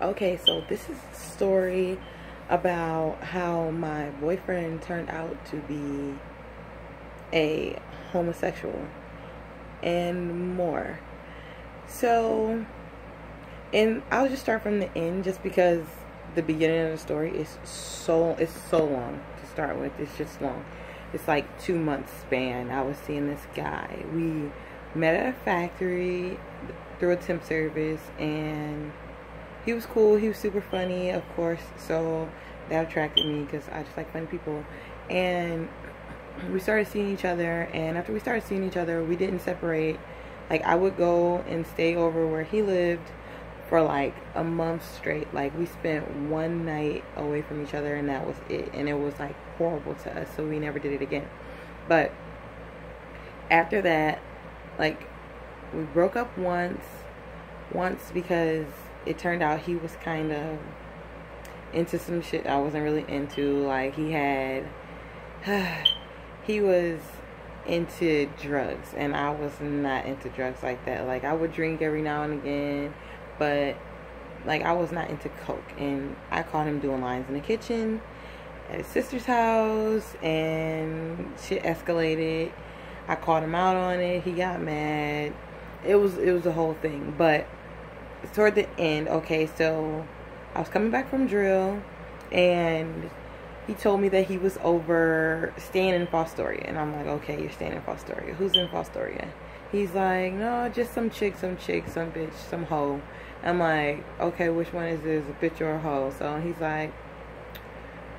Okay, so this is a story about how my boyfriend turned out to be a homosexual and more. So, and I'll just start from the end just because the beginning of the story is so long to start with. It's just long. It's like 2 months span. I was seeing this guy. We met at a factory through a temp service, and he was cool. He was super funny, of course, so that attracted me because I just like funny people. And we started seeing each other, and after we started seeing each other, we didn't separate. Like, I would go and stay over where he lived for like a month straight. Like, we spent one night away from each other, and that was it. And it was like horrible to us, so we never did it again. But after that, like, we broke up once because it turned out he was kind of into some shit I wasn't really into. Like, he was into drugs, and I was not into drugs like that. Like, I would drink every now and again, but like, I was not into coke. And I caught him doing lines in the kitchen at his sister's house, and shit escalated. I called him out on it. He got mad. It was a whole thing. But toward the end, okay, so I was coming back from drill, and he told me that he was over staying in Fostoria. And I'm like, okay, you're staying in Fostoria. Who's in Fostoria? He's like, no, just some chick, some bitch, some hoe. I'm like, okay, which one is this, a bitch or a hoe? So he's like,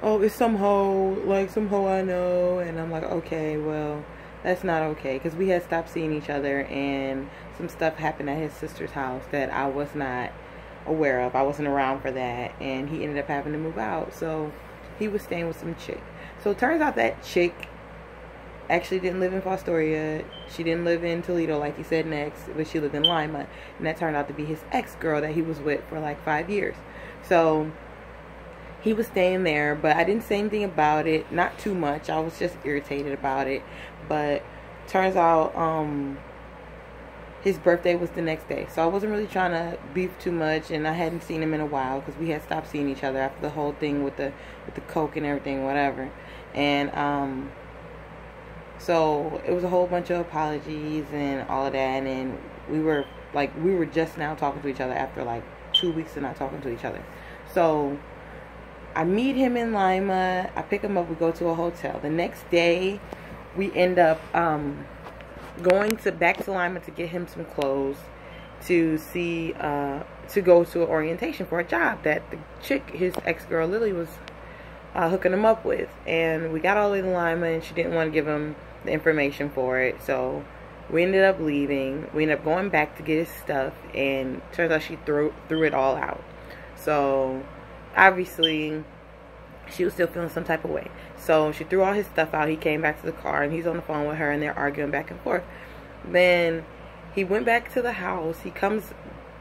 oh, it's some hoe, like some hoe I know. And I'm like, okay, well, that's not okay, because we had stopped seeing each other, and some stuff happened at his sister's house that I was not aware of. I wasn't around for that, and he ended up having to move out. So he was staying with some chick. So it turns out that chick actually didn't live in Fostoria. She didn't live in Toledo like he said next, but she lived in Lima, and that turned out to be his ex-girl that he was with for like 5 years. So he was staying there, but I didn't say anything about it. Not too much. I was just irritated about it. But turns out his birthday was the next day. So I wasn't really trying to beef too much, and I hadn't seen him in a while because we had stopped seeing each other after the whole thing with the coke and everything, whatever. And so it was a whole bunch of apologies and all of that, and we were just now talking to each other after like 2 weeks of not talking to each other. So I meet him in Lima. I pick him up. We go to a hotel. The next day, we end up going back to Lima to get him some clothes to see to go to an orientation for a job that the chick, his ex-girl Lily, was hooking him up with. And we got all the way to Lima, and she didn't want to give him the information for it. So we ended up leaving. We ended up going back to get his stuff, and turns out she threw it all out. So obviously she was still feeling some type of way. So she threw all his stuff out. He came back to the car, and he's on the phone with her, and they're arguing back and forth. Then he went back to the house. He comes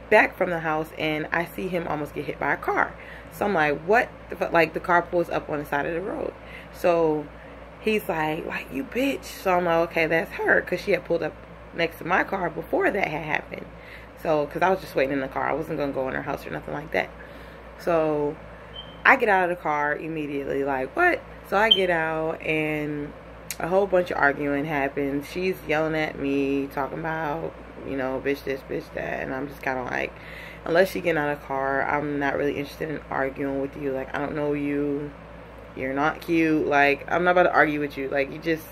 back from the house, and I see him almost get hit by a car. So I'm like, what the fuck? Like, the car pulls up on the side of the road. So he's like, you bitch. So I'm like, okay, that's her, because she had pulled up next to my car before that had happened. So, because I was just waiting in the car. I wasn't going to go in her house or nothing like that. So I get out of the car immediately, like, what? So I get out, and a whole bunch of arguing happens. She's yelling at me, talking about, you know, bitch this, bitch that. And I'm just kind of like, unless you get out of the car, I'm not really interested in arguing with you. Like, I don't know you. You're not cute. Like, I'm not about to argue with you. Like, you just...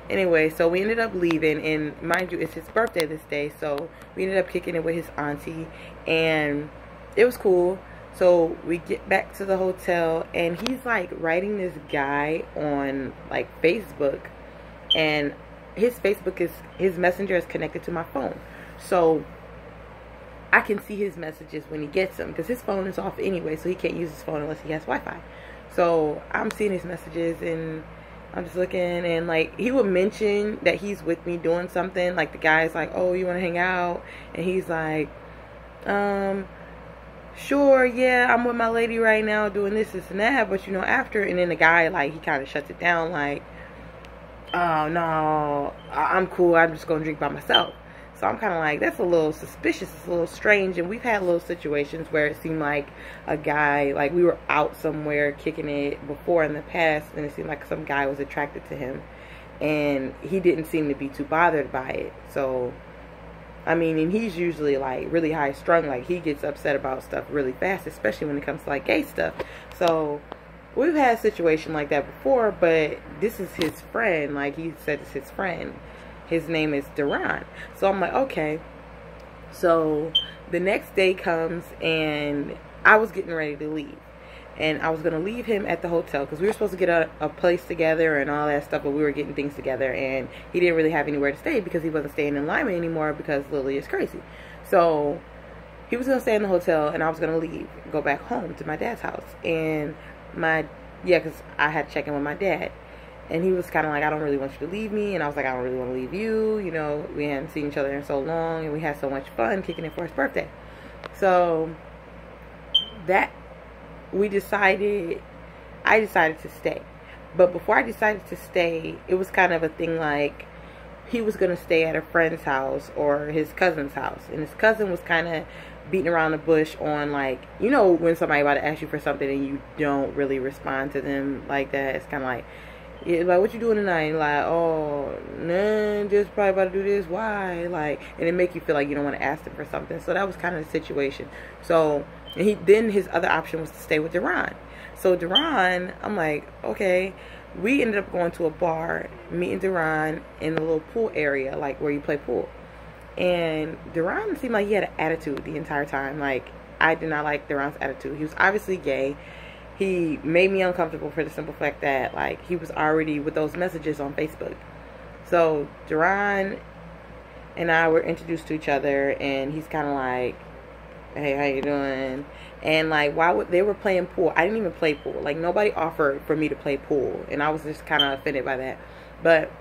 Anyway, so we ended up leaving, and mind you, it's his birthday this day. So we ended up kicking it with his auntie, and it was cool. So we get back to the hotel, and he's like writing this guy on like Facebook, and his messenger is connected to my phone. So I can see his messages when he gets them, because his phone is off anyway, so he can't use his phone unless he has Wi-Fi. So I'm seeing his messages, and I'm just looking, and like, he would mention that he's with me doing something. Like, the guy's like, oh, you want to hang out? And he's like, sure, yeah, I'm with my lady right now doing this and that, but you know, after. And then the guy, like, he kind of shuts it down, like, oh no, I'm cool, I'm just gonna drink by myself. So I'm kind of like, that's a little suspicious, it's a little strange. And we've had little situations where it seemed like a guy, like we were out somewhere kicking it before in the past, and it seemed like some guy was attracted to him, and he didn't seem to be too bothered by it. So, I mean, and he's usually like really high strung, like he gets upset about stuff really fast, especially when it comes to like gay stuff. So we've had a situation like that before, but this is his friend. Like he said, it's his friend. His name is Duran. So I'm like, okay. So the next day comes, and I was getting ready to leave. And I was going to leave him at the hotel because we were supposed to get a place together and all that stuff, but we were getting things together. And he didn't really have anywhere to stay because he wasn't staying in Lima anymore because Lily is crazy. So he was going to stay in the hotel, and I was going to leave, go back home to my dad's house. And because I had to check in with my dad. And he was kind of like, I don't really want you to leave me. And I was like, I don't really want to leave you. You know, we hadn't seen each other in so long, and we had so much fun kicking it for his birthday. So that I decided to stay. But before I decided to stay, it was kind of a thing like he was going to stay at a friend's house or his cousin's house. And his cousin was kind of beating around the bush on, like, you know, when somebody about to ask you for something and you don't really respond to them like that. It's kind of like, yeah, like, what you doing tonight? Like, oh, nah, just probably about to do this. Why? Like, and it make you feel like you don't want to ask them for something. So that was kind of the situation. So, and then his other option was to stay with Duran. So Duran, I'm like, okay. We ended up going to a bar, meeting Duran in a little pool area, like where you play pool. And Duran seemed like he had an attitude the entire time. Like, I did not like Duran's attitude. He was obviously gay. He made me uncomfortable for the simple fact that, like, he was already with those messages on Facebook. So Duran and I were introduced to each other, and he's kind of like, hey, how you doing? And like, they were playing pool. I didn't even play pool. Like, nobody offered for me to play pool, and I was just kind of offended by that. But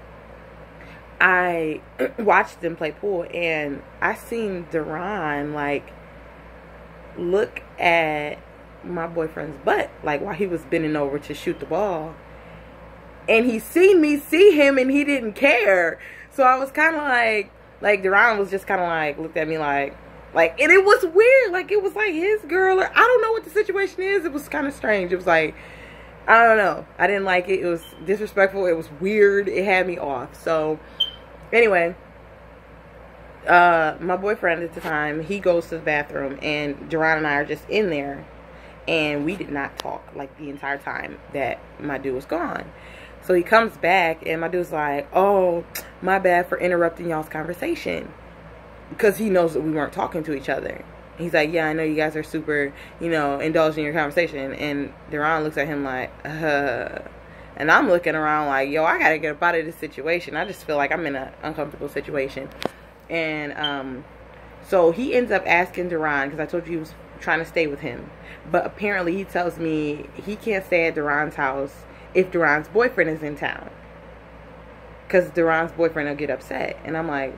I watched them play pool, and I seen Duran like look at my boyfriend's butt, like while he was bending over to shoot the ball, and he seen me see him, and he didn't care. So I was kind of like Duran was just kind of like looked at me like, and it was weird. Like, it was like his girl, or I don't know what the situation is. It was kind of strange. It was like, I don't know. I didn't like it. It was disrespectful. It was weird. It had me off. So anyway, my boyfriend at the time, he goes to the bathroom, and Duran and I are just in there, and we did not talk like the entire time that my dude was gone. So he comes back, and my dude's like, oh, my bad for interrupting y'all's conversation, because he knows that we weren't talking to each other. He's like, yeah, I know you guys are super, you know, indulged in your conversation. And Duran looks at him like, and I'm looking around like, yo, I gotta get up out of this situation. I just feel like I'm in an uncomfortable situation. And so he ends up asking Duran, because I told you he was trying to stay with him, but apparently he tells me he can't stay at Duran's house if Duran's boyfriend is in town, because Duran's boyfriend will get upset. And I'm like,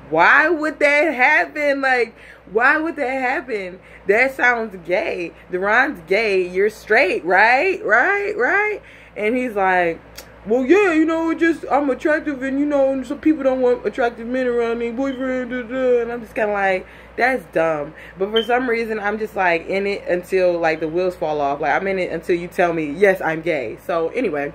why would that happen? Like, why would that happen? That sounds gay. Duran's gay. You're straight, right? Right? And he's like, well, yeah, you know, I'm attractive, and, you know, some people don't want attractive men around me, boyfriend, and I'm just kind of like, that's dumb. But for some reason, I'm just, like, in it until, like, the wheels fall off. Like, I'm in it until you tell me, yes, I'm gay. So, anyway,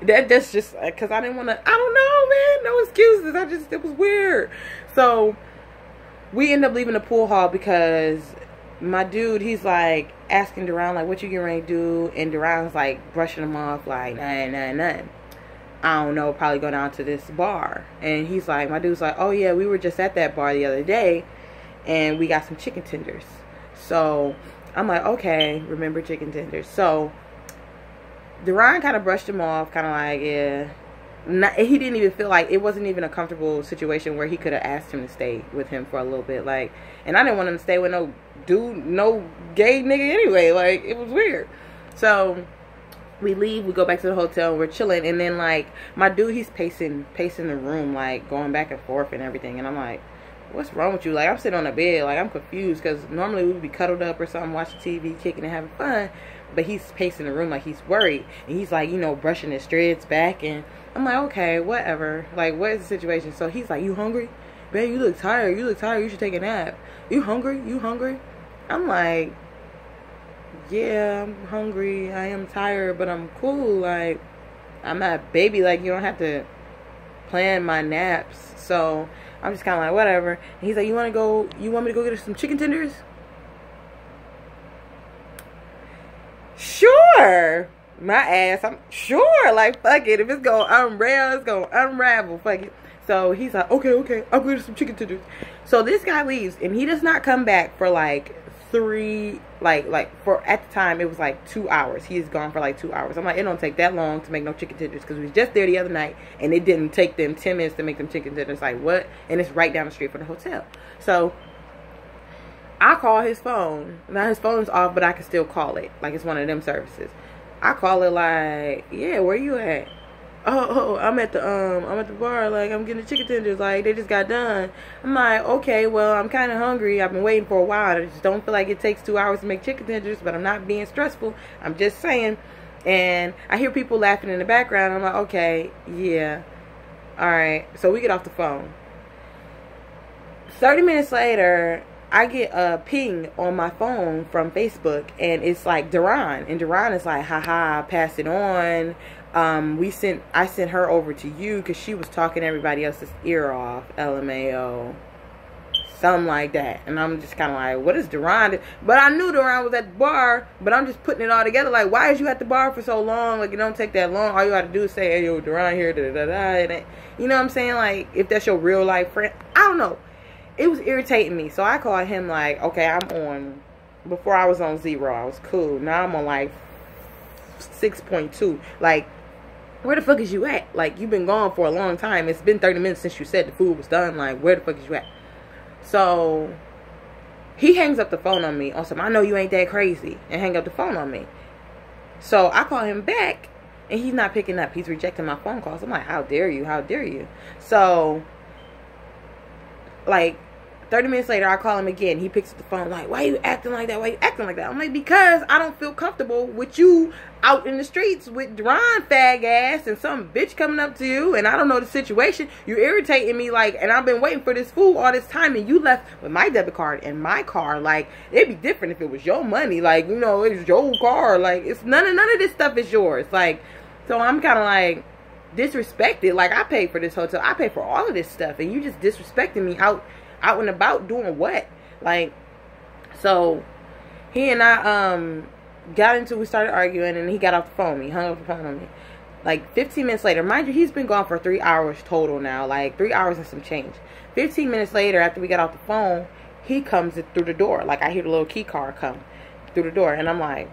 that's just, because I didn't want to, I don't know, man, no excuses. It was weird. So, we end up leaving the pool hall because my dude, he's like asking Duran, like, what you getting ready to do? And Duran's like brushing him off, like, nothing. I don't know, probably go down to this bar. And he's like, my dude's like, oh yeah, we were just at that bar the other day, and we got some chicken tenders. So I'm like, okay, remember chicken tenders. So Duran kind of brushed him off, kind of like, yeah. He didn't even feel like, it wasn't even a comfortable situation where he could have asked him to stay with him for a little bit. Like, and I didn't want him to stay with no dude, no gay nigga anyway. Like, it was weird. So we leave, we go back to the hotel, we're chilling, and then like my dude, he's pacing the room, like going back and forth and everything. And I'm like, what's wrong with you? Like, I'm sitting on the bed, like, I'm confused, because normally we would be cuddled up or something, watching TV, kicking and having fun. But he's pacing the room like he's worried. And he's like, you know, brushing his dreads back. And I'm like, okay, whatever. Like, what is the situation? So he's like, you hungry? babe, you look tired. You look tired. You should take a nap. You hungry? You hungry? I'm like, yeah, I'm hungry. I am tired, but I'm cool. Like, I'm not a baby. Like, you don't have to plan my naps. So I'm just kind of like, whatever. And he's like, you want me to go get some chicken tenders? Sure. My ass, I'm sure. Like, fuck it. If it's going to unravel, it's going to unravel. Fuck it. So he's like, okay, I'll go get some chicken tenders. So this guy leaves, and he does not come back for like for at the time it was like 2 hours. He is gone for like 2 hours. I'm like, it don't take that long to make no chicken tenders, because we was just there the other night and it didn't take them 10 minutes to make them chicken tenders. Like, what? And it's right down the street from the hotel. So I call his phone. Now his phone's off, but I can still call it. Like, it's one of them services. I call it like, yeah, where you at? Oh, I'm at the bar. Like, I'm getting the chicken tenders. Like, they just got done. I'm like, okay, well, I'm kind of hungry. I've been waiting for a while. I just don't feel like it takes 2 hours to make chicken tenders, but I'm not being stressful. I'm just saying. And I hear people laughing in the background. I'm like, okay, yeah. All right. So we get off the phone. 30 minutes later, I get a ping on my phone from Facebook, and it's like Duran, and Duran is like, haha, pass it on. I sent her over to you because she was talking everybody else's ear off. LMAO. Something like that. And I'm just kind of like, what is Duran? But I knew Duran was at the bar, but I'm just putting it all together. Like, why is you at the bar for so long? Like, it don't take that long. All you got to do is say, hey, yo, Duran here, da-da-da-da. You know what I'm saying? Like, if that's your real life friend. I don't know. It was irritating me. So I called him like, okay, I'm on. Before I was on 0. I was cool. Now I'm on like 6.2. Like, where the fuck is you at? Like, you've been gone for a long time. It's been 30 minutes since you said the food was done. Like, where the fuck is you at? So he hangs up the phone on me. Also, I know you ain't that crazy. And hang up the phone on me. So I call him back, and he's not picking up. He's rejecting my phone calls. I'm like, how dare you? How dare you? So, like, 30 minutes later, I call him again. He picks up the phone like, why are you acting like that? Why are you acting like that? I'm like, because I don't feel comfortable with you out in the streets with Duran fag ass and some bitch coming up to you, and I don't know the situation. You're irritating me, like, and I've been waiting for this food all this time, and you left with my debit card in my car. Like, it'd be different if it was your money. Like, you know, it's your car. Like, it's none of this stuff is yours. Like, so I'm kind of like disrespected. Like, I paid for this hotel. I paid for all of this stuff, and you just disrespecting me out and about doing what? Like, so he and I we started arguing, and he got off the phone. He hung up the phone on me. Like 15 minutes later, mind you, he's been gone for 3 hours total now, like 3 hours and some change. 15 minutes later, after we got off the phone, he comes through the door. Like, I hear the little key card come through the door, and I'm like,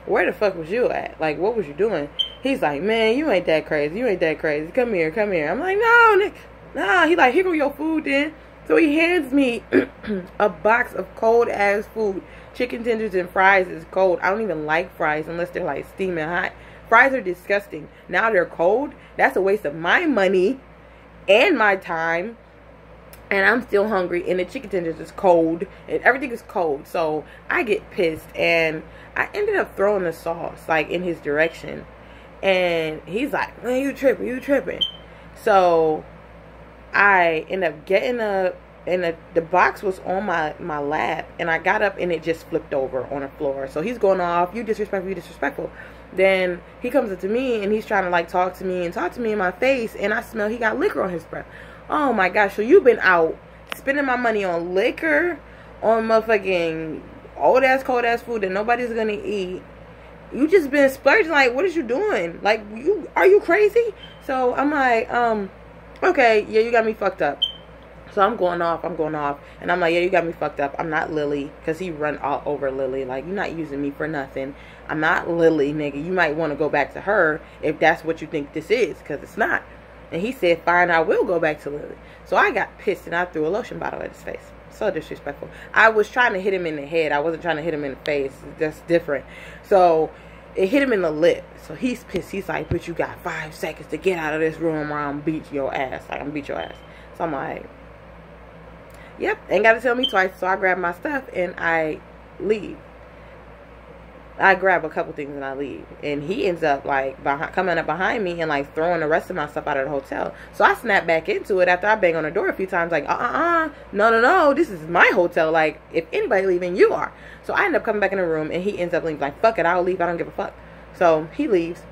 where the fuck was you at? Like, what was you doing? He's like, man, you ain't that crazy. You ain't that crazy. Come here, come here. I'm like, no, Nick. Nah. He like, here go your food then. So he hands me a box of cold ass food. Chicken tenders and fries is cold. I don't even like fries unless they're like steaming hot. Fries are disgusting. Now they're cold. That's a waste of my money and my time. And I'm still hungry. And the chicken tenders is cold. And everything is cold. So I get pissed. And I ended up throwing the sauce like in his direction. And he's like, man, you tripping. You tripping. So I ended up getting up, and the box was on my lap, and I got up, and it just flipped over on the floor. So he's going off, you disrespectful, you disrespectful. Then he comes up to me, and he's trying to like talk to me in my face, and I smell he got liquor on his breath. Oh my gosh, so you've been out spending my money on liquor, on motherfucking old ass cold ass food that nobody's gonna eat. You just been splurging. Like, what is you doing? Like, are you crazy? So I'm like, okay, yeah, you got me fucked up. So I'm going off, and I'm like, yeah, you got me fucked up. I'm not Lily, because he run all over Lily. Like, you're not using me for nothing. I'm not Lily, nigga. You might want to go back to her if that's what you think this is, because it's not. And he said, fine, I will go back to Lily. So I got pissed, and I threw a lotion bottle at his face. So disrespectful. I was trying to hit him in the head. I wasn't trying to hit him in the face. That's different. So it hit him in the lip. So he's pissed. He's like, but you got 5 seconds to get out of this room or I'm beat your ass. Like, I'm gonna beat your ass. So I'm like, yep, ain't got to tell me twice. So I grab my stuff and I leave. I grab a couple things and I leave. And he ends up like coming up behind me and like throwing the rest of my stuff out of the hotel. So I snap back into it after I bang on the door a few times like, no, this is my hotel. Like, if anybody leaving, you are. So I end up coming back in the room and he ends up leaving like, fuck it, I'll leave. I don't give a fuck. So he leaves.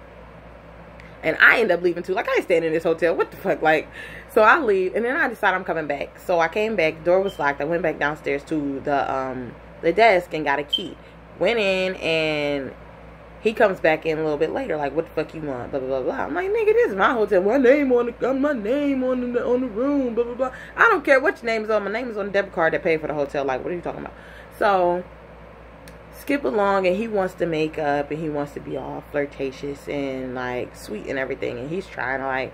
And I end up leaving too. Like, I ain't staying in this hotel. What the fuck? Like, so I leave and then I decide I'm coming back. So I came back. The door was locked. I went back downstairs to the desk and got a key. Went in and he comes back in a little bit later, like, what the fuck you want? Blah blah blah blah. I'm like, nigga, this is my hotel. My name on the room. Blah blah blah. I don't care what your name is on. My name is on the debit card that paid for the hotel. Like, what are you talking about? So skip along, and he wants to make up, and he wants to be all flirtatious and like sweet and everything, and he's trying to like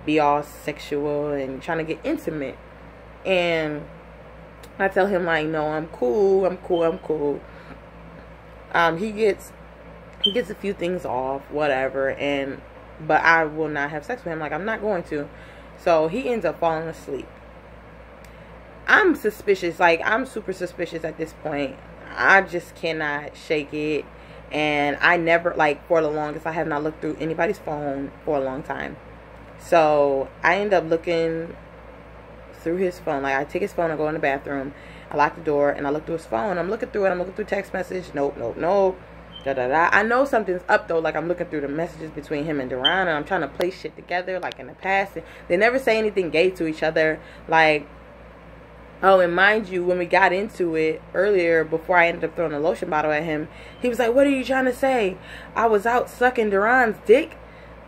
be all sexual and trying to get intimate. And I tell him like, no, I'm cool. He gets a few things off, whatever, but I will not have sex with him. Like, I'm not going to. So he ends up falling asleep. I'm suspicious. Like, I'm super suspicious at this point. I just cannot shake it. And I never, like, for the longest, I have not looked through anybody's phone for a long time. So I end up looking through his phone. Like, I take his phone and go in the bathroom. I lock the door and I look through his phone. I'm looking through it. I'm looking through text message. Nope. Da da da. I know something's up though. Like, I'm looking through the messages between him and Duran, and I'm trying to place shit together. Like in the past, and they never say anything gay to each other. Like, oh, and mind you, when we got into it earlier, before I ended up throwing a lotion bottle at him, he was like, "What are you trying to say? I was out sucking Duran's dick."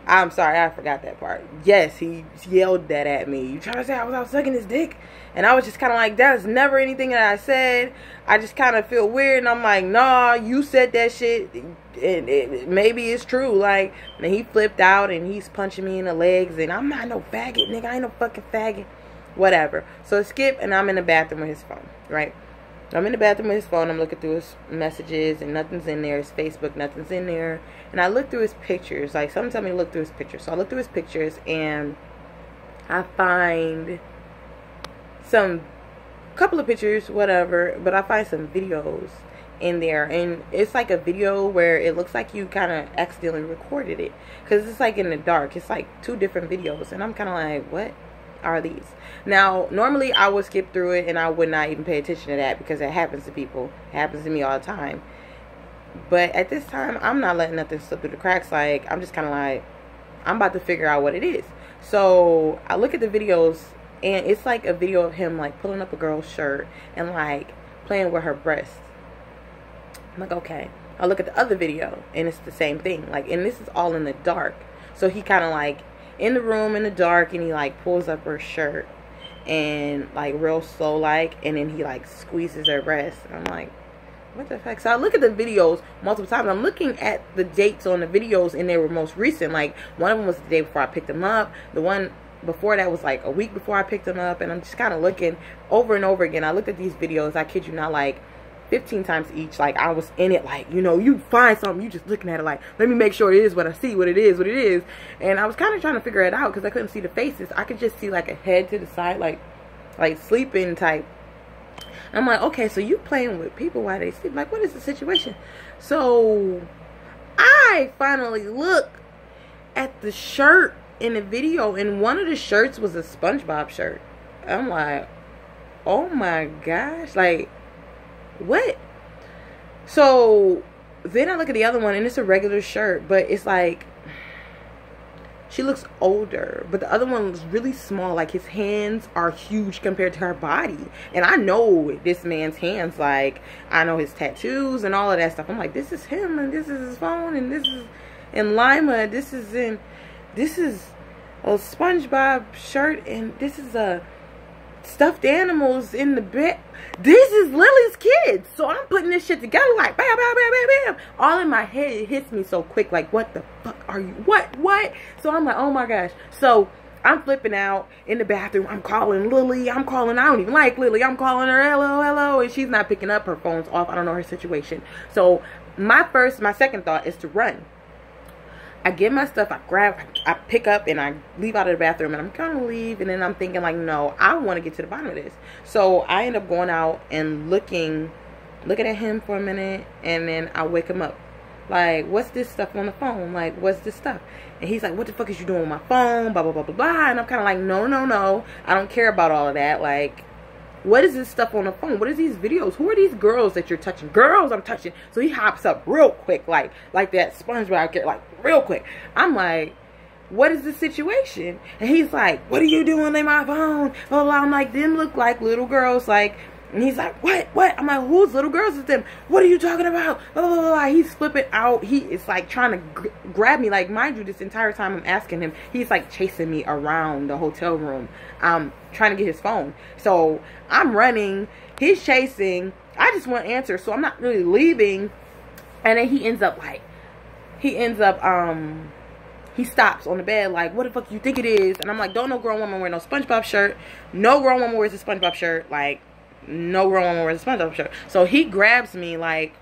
I'm sorry, I forgot that part. Yes, he yelled that at me. You trying to say I was out sucking his dick? And I was just kind of like, that's never anything that I said. I just kind of feel weird. And I'm like, nah, you said that shit. Maybe it's true. Like, and he flipped out and he's punching me in the legs. And I'm not no faggot, nigga. I ain't no fucking faggot. Whatever. So skip, and I'm in the bathroom with his phone, right? I'm in the bathroom with his phone. I'm looking through his messages, and nothing's in there. His Facebook, nothing's in there. And I look through his pictures. Like, someone tell me to look through his pictures. So I look through his pictures, and I find couple of pictures, whatever. But I find some videos in there. And it's like a video where it looks like you kind of accidentally recorded it. Because it's like in the dark. It's like 2 different videos. And I'm kind of like, what are these? Now, normally I would skip through it and I would not even pay attention to that because it happens to people. It happens to me all the time. But at this time, I'm not letting nothing slip through the cracks. Like, I'm just kind of like, I'm about to figure out what it is. So I look at the videos, and it's like a video of him like pulling up a girl's shirt and like playing with her breasts. I'm like, okay. I look at the other video, and it's the same thing. Like, and this is all in the dark. So he kind of like in the room in the dark, and he like pulls up her shirt and like real slow like, and then he like squeezes her breast. And I'm like, what the fuck? So I look at the videos multiple times. I'm looking at the dates on the videos, and they were most recent. Like, one of them was the day before I picked him up. The one before that was like a week before I picked him up. And I'm just kind of looking over and over again. I looked at these videos, I kid you not, like 15 times each. Like, I was in it, like, you know, you find something, you just looking at it like, let me make sure it is what I see, what it is. And I was kind of trying to figure it out because I couldn't see the faces. I could just see like a head to the side, like sleeping type. I'm like, okay, so you playing with people while they sleep. Like, what is the situation? So I finally look at the shirt in the video, and one of the shirts was a SpongeBob shirt. I'm like, oh my gosh, like, what? So then I look at the other one, and it's a regular shirt, but it's like, she looks older, but the other one looks really small. Like, his hands are huge compared to her body. And I know this man's hands. Like, I know his tattoos and all of that stuff. I'm like, this is him, and this is his phone, and this is in Lima. This is a SpongeBob shirt, and this is a stuffed animals in the bed. This is Lily's kids. So I'm putting this shit together like bam, bam, bam, bam, bam. All in my head, it hits me so quick. Like, what the fuck are you? What? So I'm like, oh my gosh. So I'm flipping out in the bathroom. I'm calling Lily. I don't even like Lily. I'm calling her, hello. And she's not picking up. Her phone's off. I don't know her situation. So my second thought is to run. I get my stuff, I pick up, and I leave out of the bathroom, and I'm gonna leave, and then I'm thinking like, no, I want to get to the bottom of this. So I end up going out and looking at him for a minute, and then I wake him up. Like, what's this stuff on the phone? Like, what's this stuff? And he's like, what the fuck is you doing with my phone? Blah, blah, blah, blah, blah. And I'm kind of like, no, no, no. I don't care about all of that. Like, what is this stuff on the phone? What is these videos? Who are these girls that you're touching? Girls I'm touching. So he hops up real quick, like that SpongeBob, like real quick. I'm like, what is the situation? And he's like, what are you doing on my phone? Blah, blah. I'm like, them look like little girls, like. And he's like, what? I'm like, whose little girls is them? What are you talking about? Blah, blah, blah, blah. He's flipping out. He is like trying to grab me. Like, mind you, this entire time I'm asking him, he's like chasing me around the hotel room. Trying to get his phone. So I'm running. He's chasing. I just want answers. So I'm not really leaving. And then he stops on the bed like, what the fuck you think it is? And I'm like, don't no grown woman wear no SpongeBob shirt. No grown woman wears a SpongeBob shirt. Like, no grown woman wears a SpongeBob shirt. So he grabs me, like,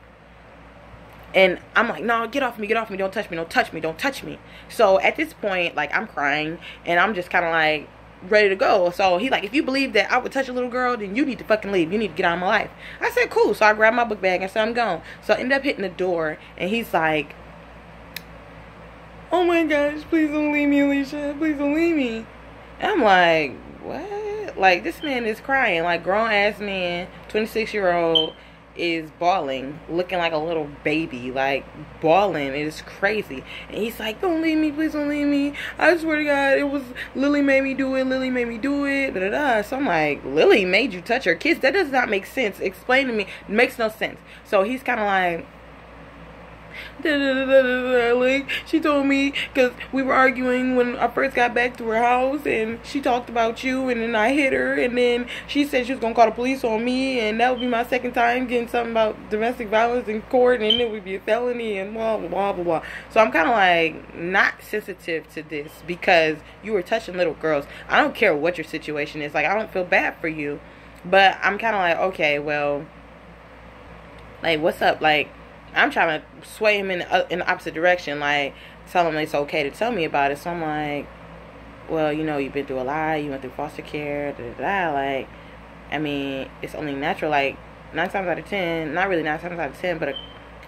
and I'm like, no, get off me, don't touch me, don't touch me, don't touch me. So at this point, like, I'm crying, and I'm just kind of like ready to go. So he like, if you believe that I would touch a little girl, then you need to fucking leave. You need to get out of my life. I said, cool. So I grabbed my book bag and said, I'm gone. So I ended up hitting the door, and he's like, oh my gosh, please don't leave me, Alicia. Please don't leave me. And I'm like, what? Like, this man is crying. Like, grown-ass man, 26-year-old, is bawling, looking like a little baby. Like, bawling. It is crazy. And he's like, don't leave me. Please don't leave me. I swear to God, it was Lily made me do it. Lily made me do it. Da, da, da. So I'm like, Lily made you touch her kids? That does not make sense. Explain to me. It makes no sense. So he's kind of like, like, she told me, because we were arguing when I first got back to her house, and she talked about you, and then I hit her, and then she said she was gonna call the police on me, and that would be my second time getting something about domestic violence in court, and it would be a felony, and blah blah blah blah blah. So I'm kind of like not sensitive to this because you were touching little girls. I don't care what your situation is. Like, I don't feel bad for you, but I'm kind of like, okay, well, like, what's up? Like, I'm trying to sway him in the opposite direction, like, tell him it's okay to tell me about it. So I'm like, well, you know, you've been through a lot, you went through foster care, da, da, da. Like, I mean, it's only natural. Like, 9 times out of 10, not really 9 times out of 10, but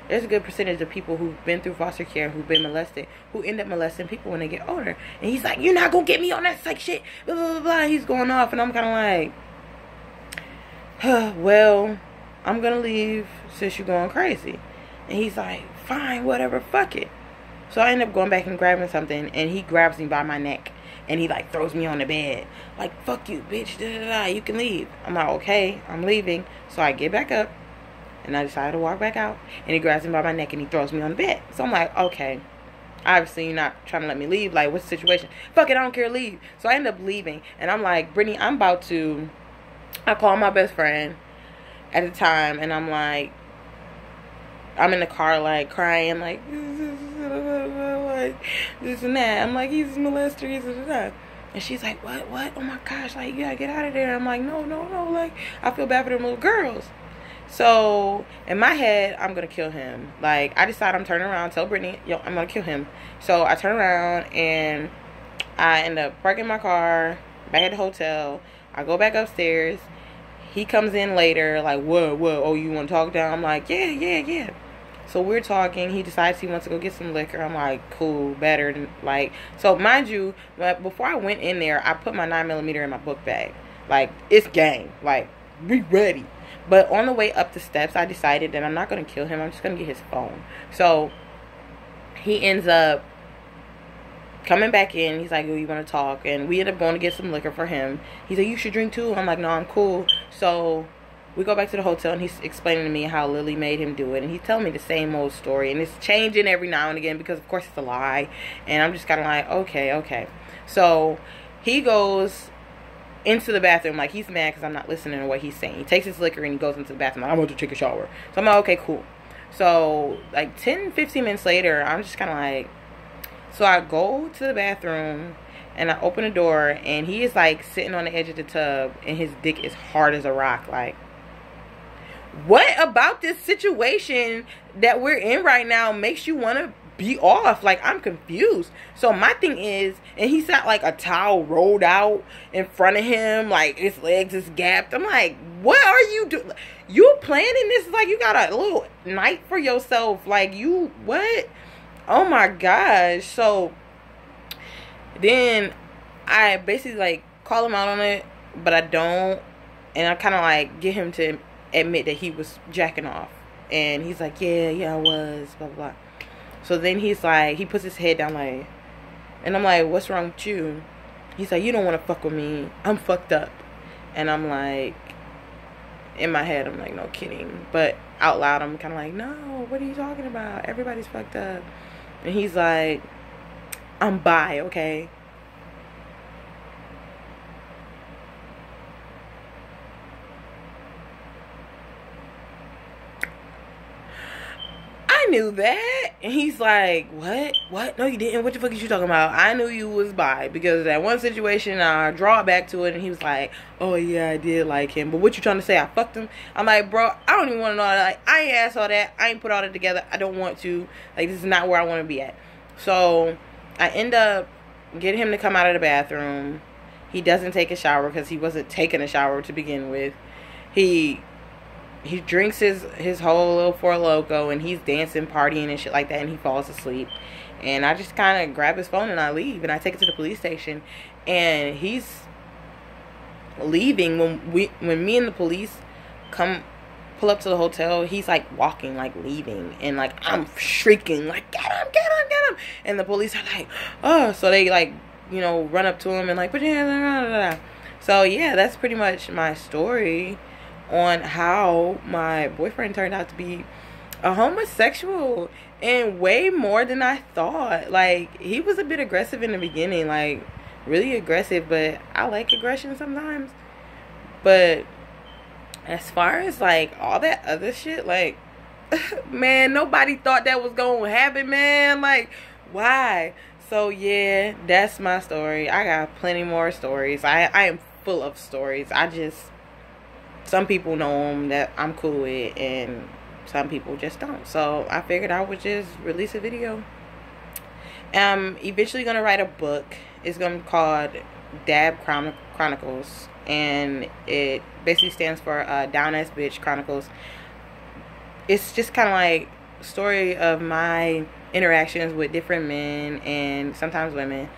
there's a good percentage of people who've been through foster care, who've been molested, who end up molesting people when they get older. And he's like, you're not gonna get me on that psych shit, blah, blah, blah, blah. He's going off, and I'm kind of like, well, I'm gonna leave since you're going crazy. And he's like, fine, whatever, fuck it. So I end up going back and grabbing something, and he grabs me by my neck, and he like throws me on the bed, like, fuck you, bitch, da, da, da, you can leave. I'm like, okay, I'm leaving. So I get back up, and I decided to walk back out, and he grabs me by my neck, and he throws me on the bed. So I'm like, okay, obviously you're not trying to let me leave. Like, what's the situation? Fuck it, I don't care, leave. So I end up leaving, and I'm like, Brittany, I call my best friend at the time, and I'm like, I'm in the car, like, crying, like, this and that. I'm like, he's a molester, he's a. And she's like, what? Oh my gosh, like, you gotta get out of there. I'm like, no, like, I feel bad for them little girls. So, in my head, I'm gonna kill him. Like, I decide I'm turning around, tell Brittany, yo, I'm gonna kill him. So, I turn around, and I end up parking my car back at the hotel. I go back upstairs. He comes in later, like, what, oh, you want to talk down? I'm like, yeah. So we're talking. He decides he wants to go get some liquor. I'm like, cool, better. Like, so mind you, before I went in there, I put my 9mm in my book bag. Like, it's game. Like, we ready. But on the way up the steps, I decided that I'm not going to kill him. I'm just going to get his phone. So he ends up coming back in. He's like, oh, you want to talk? And we end up going to get some liquor for him. He's like, you should drink too. I'm like, no, I'm cool. So we go back to the hotel, and he's explaining to me how Lily made him do it. And he's telling me the same old story. And it's changing every now and again because, of course, it's a lie. And I'm just kind of like, okay. So he goes into the bathroom. Like, he's mad because I'm not listening to what he's saying. He takes his liquor, and he goes into the bathroom. Like, I want to take a shower. So I'm like, okay, cool. So, like, 10, 15 minutes later, I'm just kind of like, so I go to the bathroom, and I open the door, and he is, like, sitting on the edge of the tub, and his dick is hard as a rock. Like, what about this situation that we're in right now makes you want to be off. Like, I'm confused. So my thing is, and he's got like a towel rolled out in front of him, like his legs is gapped. I'm like, what are you doing? You planning this? Like, you got a little night for yourself. Like, you, what? Oh my gosh. So then I basically like call him out on it, but I don't. And I kind of like get him to admit that he was jacking off. And he's like, yeah, I was, blah, blah, blah. So then he's like, he puts his head down like, and I'm like, what's wrong with you? He's like, you don't want to fuck with me. I'm fucked up. And I'm like, in my head, I'm like, no kidding. But out loud, I'm kind of like, no, what are you talking about? Everybody's fucked up. And he's like, I'm bi, okay? I knew that. And he's like, what? No, you didn't. What the fuck is you talking about? I knew you was bi. Because that one situation, I draw it back to it. And he was like, oh yeah, I did like him. But what you trying to say? I fucked him? I'm like, bro, I don't even want to know. Like, I ain't asked all that. I ain't put all that together. I don't want to. Like, this is not where I want to be at. So I end up getting him to come out of the bathroom. He doesn't take a shower because he wasn't taking a shower to begin with. He drinks his whole little Four Loko, and he's dancing, partying and shit like that, and he falls asleep. And I just kind of grab his phone and I leave, and I take it to the police station. And he's leaving when me and the police pull up to the hotel. He's like walking, like leaving, and like I'm shrieking like, get him, get him, get him. And the police are like, oh, so they like, you know, run up to him and like, but yeah. So yeah, that's pretty much my story on how my boyfriend turned out to be a homosexual, and way more than I thought. Like, he was a bit aggressive in the beginning, like really aggressive, but I like aggression sometimes. But as far as like all that other shit, like man, nobody thought that was gonna happen, man. Like, why? So yeah, that's my story. I got plenty more stories. I am full of stories. Some people know them that I'm cool with, and some people just don't. So I figured I would just release a video. I'm eventually going to write a book. It's going to be called D.A.B Chronicles. And it basically stands for Down Ass Bitch Chronicles. It's just kind of like a story of my interactions with different men and sometimes women.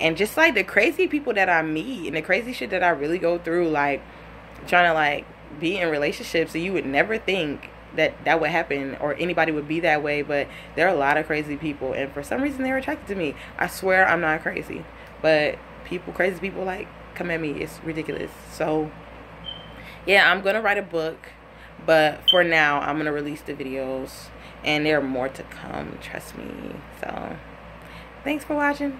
And just like the crazy people that I meet and the crazy shit that I really go through. Like, trying to like be in relationships, and you would never think that would happen or anybody would be that way, but there are a lot of crazy people, and for some reason they're attracted to me. I swear I'm not crazy, but crazy people like come at me. It's ridiculous. So yeah, I'm gonna write a book, but for now I'm gonna release the videos, and there are more to come, trust me. So thanks for watching.